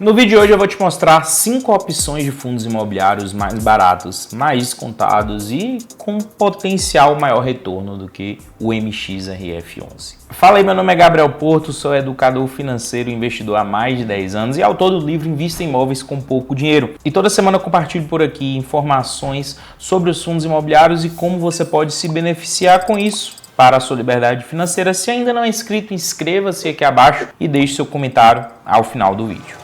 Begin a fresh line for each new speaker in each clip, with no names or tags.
No vídeo de hoje eu vou te mostrar 5 opções de fundos imobiliários mais baratos, mais descontados e com potencial maior retorno do que o MXRF11. Fala aí, meu nome é Gabriel Porto, sou educador financeiro e investidor há mais de 10 anos e autor do livro Invista em Imóveis com Pouco Dinheiro. E toda semana eu compartilho por aqui informações sobre os fundos imobiliários e como você pode se beneficiar com isso para a sua liberdade financeira. Se ainda não é inscrito, inscreva-se aqui abaixo e deixe seu comentário ao final do vídeo.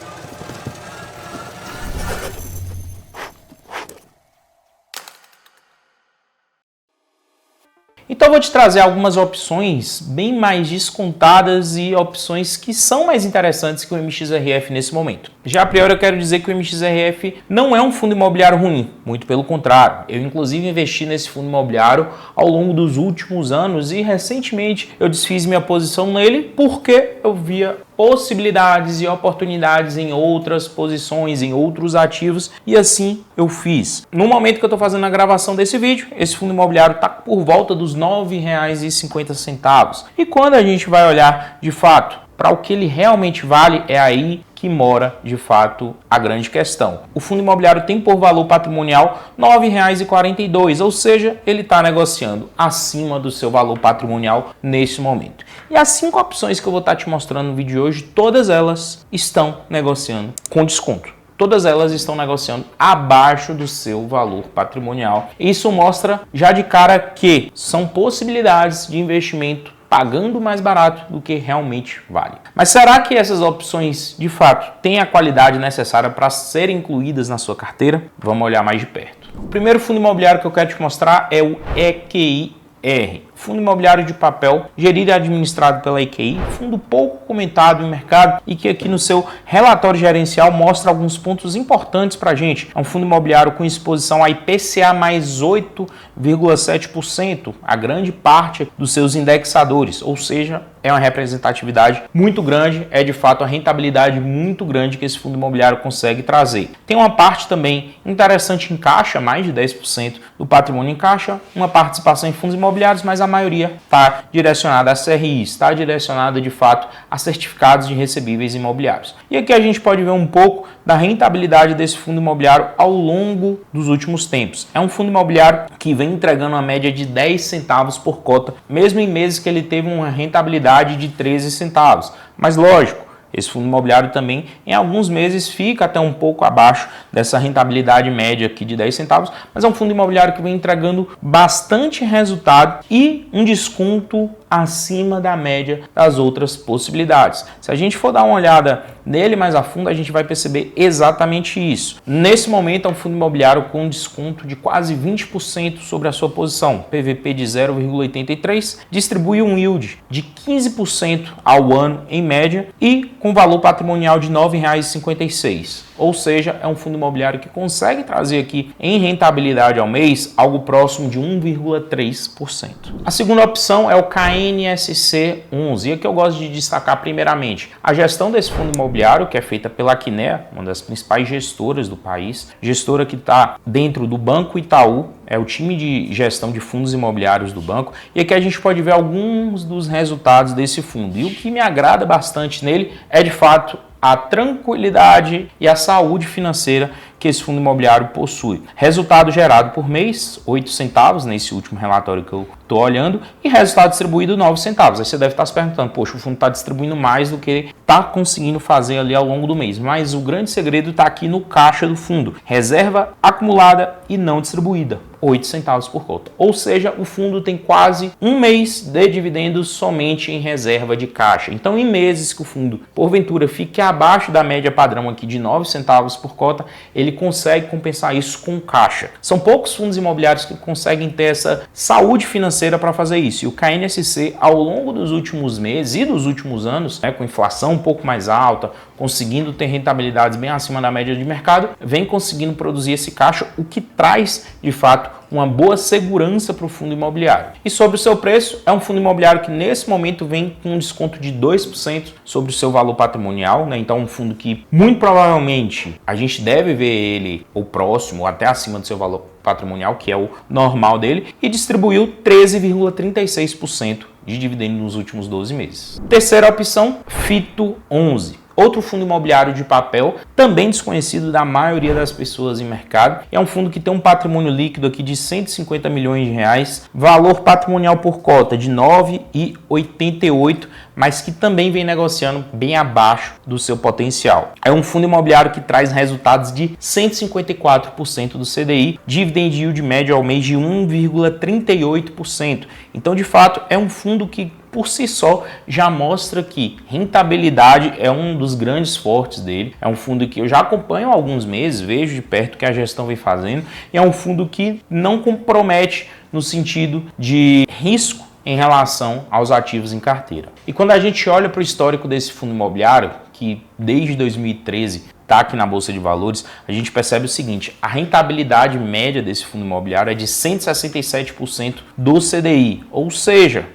Então eu vou te trazer algumas opções bem mais descontadas e opções que são mais interessantes que o MXRF nesse momento. Já a priori eu quero dizer que o MXRF não é um fundo imobiliário ruim, muito pelo contrário. Eu inclusive investi nesse fundo imobiliário ao longo dos últimos anos e recentemente eu desfiz minha posição nele porque eu via possibilidades e oportunidades em outras posições, em outros ativos, e assim eu fiz. No momento que eu estou fazendo a gravação desse vídeo, esse fundo imobiliário está por volta dos R$ 9,50. E quando a gente vai olhar de fato para o que ele realmente vale, é aí que mora de fato a grande questão. O fundo imobiliário tem por valor patrimonial R$ 9,42, ou seja, ele está negociando acima do seu valor patrimonial nesse momento. E as 5 opções que eu vou estar te mostrando no vídeo de hoje, todas elas estão negociando com desconto. Todas elas estão negociando abaixo do seu valor patrimonial. Isso mostra já de cara que são possibilidades de investimento pagando mais barato do que realmente vale. Mas será que essas opções, de fato, têm a qualidade necessária para serem incluídas na sua carteira? Vamos olhar mais de perto. O primeiro fundo imobiliário que eu quero te mostrar é o EQIR. Fundo imobiliário de papel, gerido e administrado pela EQI, fundo pouco comentado no mercado e que aqui no seu relatório gerencial mostra alguns pontos importantes para a gente. É um fundo imobiliário com exposição a IPCA mais 8,7%, a grande parte dos seus indexadores, ou seja, é uma representatividade muito grande, é de fato a rentabilidade muito grande que esse fundo imobiliário consegue trazer. Tem uma parte também interessante em caixa, mais de 10% do patrimônio em caixa, uma participação em fundos imobiliários, mas a maioria está direcionada a CRIs, está direcionada de fato a certificados de recebíveis imobiliários. E aqui a gente pode ver um pouco da rentabilidade desse fundo imobiliário ao longo dos últimos tempos. É um fundo imobiliário que vem entregando uma média de 10 centavos por cota, mesmo em meses que ele teve uma rentabilidade de 13 centavos. Mas lógico, esse fundo imobiliário também em alguns meses fica até um pouco abaixo dessa rentabilidade média aqui de 10 centavos, mas é um fundo imobiliário que vem entregando bastante resultado e um desconto acima da média das outras possibilidades. Se a gente for dar uma olhada nele mais a fundo, a gente vai perceber exatamente isso. Nesse momento é um fundo imobiliário com um desconto de quase 20% sobre a sua posição, PVP de 0,83, distribui um yield de 15% ao ano em média e com valor patrimonial de R$ 9,56. Ou seja, é um fundo imobiliário que consegue trazer aqui em rentabilidade ao mês algo próximo de 1,3%. A segunda opção é o KNSC11, e aqui eu gosto de destacar primeiramente a gestão desse fundo imobiliário, que é feita pela Kinea, uma das principais gestoras do país, gestora que está dentro do Banco Itaú, é o time de gestão de fundos imobiliários do banco, e aqui a gente pode ver alguns dos resultados desse fundo. E o que me agrada bastante nele é de fato a tranquilidade e a saúde financeira que esse fundo imobiliário possui. Resultado gerado por mês, 8 centavos nesse último relatório que eu estou olhando, e resultado distribuído 9 centavos. Aí você deve estar se perguntando, poxa, o fundo está distribuindo mais do que está conseguindo fazer ali ao longo do mês. Mas o grande segredo está aqui no caixa do fundo. Reserva acumulada e não distribuída, 8 centavos por cota. Ou seja, o fundo tem quase um mês de dividendos somente em reserva de caixa. Então, em meses que o fundo, porventura, fique abaixo da média padrão aqui de 9 centavos por cota, ele consegue compensar isso com caixa. São poucos fundos imobiliários que conseguem ter essa saúde financeira para fazer isso. E o KNSC, ao longo dos últimos meses e dos últimos anos, com inflação um pouco mais alta, conseguindo ter rentabilidades bem acima da média de mercado, vem conseguindo produzir esse caixa, o que traz, de fato, uma boa segurança para o fundo imobiliário. E sobre o seu preço, é um fundo imobiliário que nesse momento vem com um desconto de 2% sobre o seu valor patrimonial, né? Então um fundo que muito provavelmente a gente deve ver ele ou próximo ou até acima do seu valor patrimonial, que é o normal dele, e distribuiu 13,36% de dividendo nos últimos 12 meses. Terceira opção, FITO11. Outro fundo imobiliário de papel, também desconhecido da maioria das pessoas em mercado, é um fundo que tem um patrimônio líquido aqui de 150 milhões de reais, valor patrimonial por cota de 9,88, mas que também vem negociando bem abaixo do seu potencial. É um fundo imobiliário que traz resultados de 154% do CDI, dividend yield médio ao mês de 1,38%. Então, de fato, é um fundo que por si só já mostra que rentabilidade é um dos grandes fortes dele. É um fundo que eu já acompanho há alguns meses, vejo de perto o que a gestão vem fazendo, e é um fundo que não compromete no sentido de risco em relação aos ativos em carteira. E quando a gente olha para o histórico desse fundo imobiliário, que desde 2013 está aqui na Bolsa de Valores, a gente percebe o seguinte: a rentabilidade média desse fundo imobiliário é de 167% do CDI, ou seja,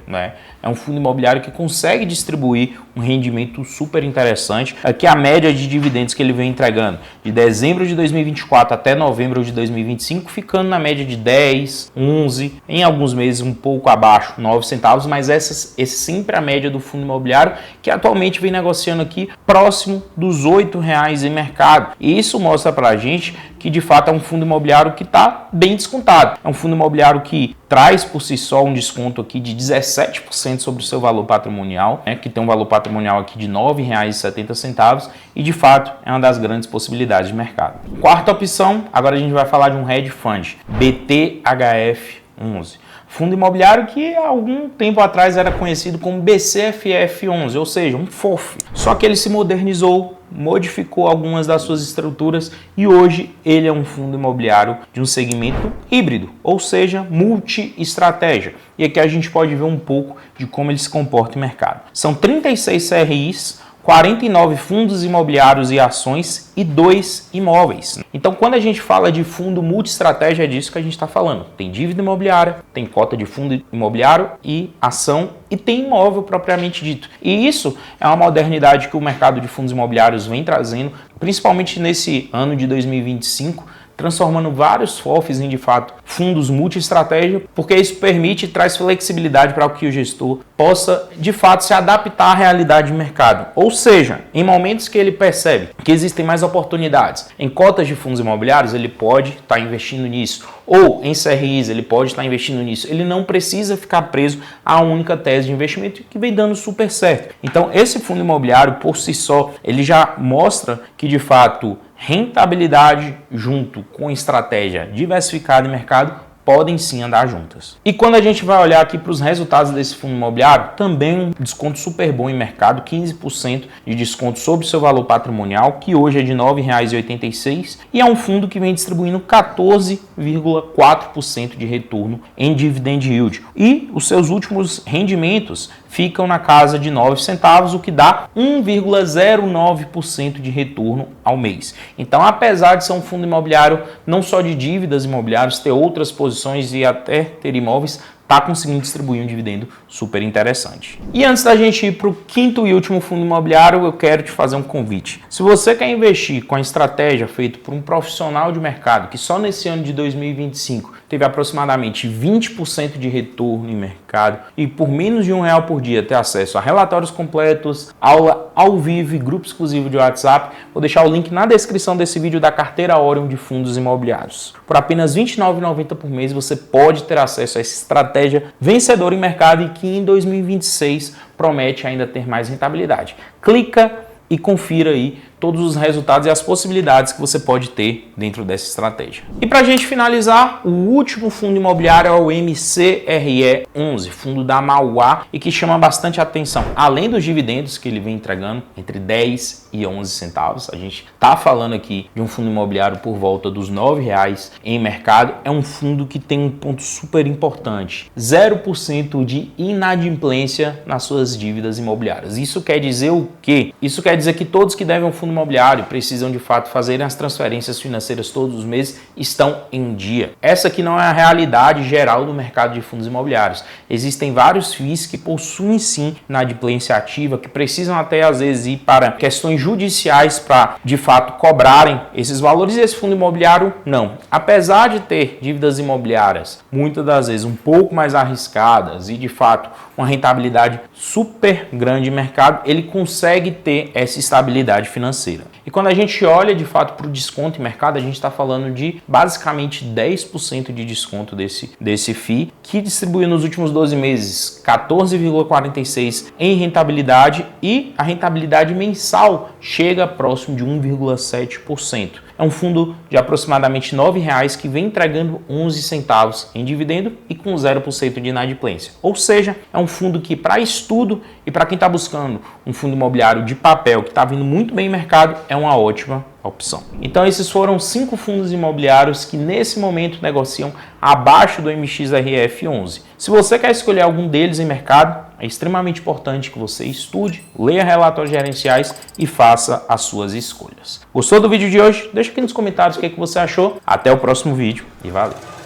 é um fundo imobiliário que consegue distribuir um rendimento super interessante. Aqui a média de dividendos que ele vem entregando de dezembro de 2024 até novembro de 2025, ficando na média de 10, 11, em alguns meses um pouco abaixo, 9 centavos, mas essa é sempre a média do fundo imobiliário, que atualmente vem negociando aqui próximo dos R$8 em mercado. E isso mostra para a gente que de fato é um fundo imobiliário que está bem descontado. É um fundo imobiliário que traz por si só um desconto aqui de 17% sobre o seu valor patrimonial, que tem um valor patrimonial aqui de R$ 9,70 e de fato é uma das grandes possibilidades de mercado. Quarta opção, agora a gente vai falar de um hedge fund, BTHF11. Fundo imobiliário que há algum tempo atrás era conhecido como BCFF11, ou seja, um FOF. Só que ele se modernizou, modificou algumas das suas estruturas e hoje ele é um fundo imobiliário de um segmento híbrido, ou seja, multi-estratégia. E aqui a gente pode ver um pouco de como ele se comporta em mercado. São 36 CRIs, 49 fundos imobiliários e ações e 2 imóveis. Então, quando a gente fala de fundo multi-estratégia, é disso que a gente está falando. Tem dívida imobiliária, tem cota de fundo imobiliário e ação e tem imóvel propriamente dito. E isso é uma modernidade que o mercado de fundos imobiliários vem trazendo, principalmente nesse ano de 2025, transformando vários FOFs em, de fato, fundos multi-estratégia, porque isso permite e traz flexibilidade para que o gestor possa, de fato, se adaptar à realidade de mercado. Ou seja, em momentos que ele percebe que existem mais oportunidades em cotas de fundos imobiliários, ele pode estar investindo nisso. Ou em CRIs, ele pode estar investindo nisso. Ele não precisa ficar preso a uma única tese de investimento que vem dando super certo. Então, esse fundo imobiliário, por si só, ele já mostra que, de fato, rentabilidade junto com estratégia diversificada em mercado podem sim andar juntas. E quando a gente vai olhar aqui para os resultados desse fundo imobiliário, também um desconto super bom em mercado, 15% de desconto sobre o seu valor patrimonial, que hoje é de R$ 9,86, e é um fundo que vem distribuindo 14,4% de retorno em dividend yield. E os seus últimos rendimentos ficam na casa de 9 centavos, o que dá 1,09% de retorno ao mês. Então, apesar de ser um fundo imobiliário não só de dívidas imobiliárias, ter outras posições e até ter imóveis, está conseguindo distribuir um dividendo super interessante. E antes da gente ir para o quinto e último fundo imobiliário, eu quero te fazer um convite. Se você quer investir com a estratégia feita por um profissional de mercado que só nesse ano de 2025 teve aproximadamente 20% de retorno em mercado e por menos de R$1 por dia ter acesso a relatórios completos, aula ao vivo e grupo exclusivo de WhatsApp, vou deixar o link na descrição desse vídeo da carteira Orion de fundos imobiliários. Por apenas R$ 29,90 por mês você pode ter acesso a essa estratégia vencedora em mercado e que em 2026 promete ainda ter mais rentabilidade. Clica e confira aí todos os resultados e as possibilidades que você pode ter dentro dessa estratégia. E para a gente finalizar, o último fundo imobiliário é o MCRE11, fundo da Mauá, e que chama bastante atenção. Além dos dividendos que ele vem entregando, entre 10 e 11 centavos, a gente está falando aqui de um fundo imobiliário por volta dos R$ 9,00 em mercado, é um fundo que tem um ponto super importante, 0% de inadimplência nas suas dívidas imobiliárias. Isso quer dizer o quê? Isso quer dizer que todos que devem um fundo fundo imobiliário precisam de fato fazer as transferências financeiras todos os meses estão em dia. Essa aqui não é a realidade geral do mercado de fundos imobiliários. Existem vários FIIs que possuem sim inadimplência ativa, que precisam até às vezes ir para questões judiciais para de fato cobrarem esses valores, e esse fundo imobiliário não. Apesar de ter dívidas imobiliárias muitas das vezes um pouco mais arriscadas e de fato uma rentabilidade super grande em mercado, ele consegue ter essa estabilidade financeira. E quando a gente olha de fato para o desconto em mercado, a gente está falando de basicamente 10% de desconto desse FII, que distribuiu nos últimos 12 meses 14,46% em rentabilidade, e a rentabilidade mensal chega próximo de 1,7%. É um fundo de aproximadamente R$ 9,00 que vem entregando 11 centavos em dividendo e com 0% de inadimplência. Ou seja, é um fundo que para estudo e para quem está buscando um fundo imobiliário de papel que está vindo muito bem em mercado, é uma ótima opção. Então esses foram 5 fundos imobiliários que nesse momento negociam abaixo do MXRF11. Se você quer escolher algum deles em mercado, é extremamente importante que você estude, leia relatórios gerenciais e faça as suas escolhas. Gostou do vídeo de hoje? Deixa aqui nos comentários o que você achou. Até o próximo vídeo e valeu!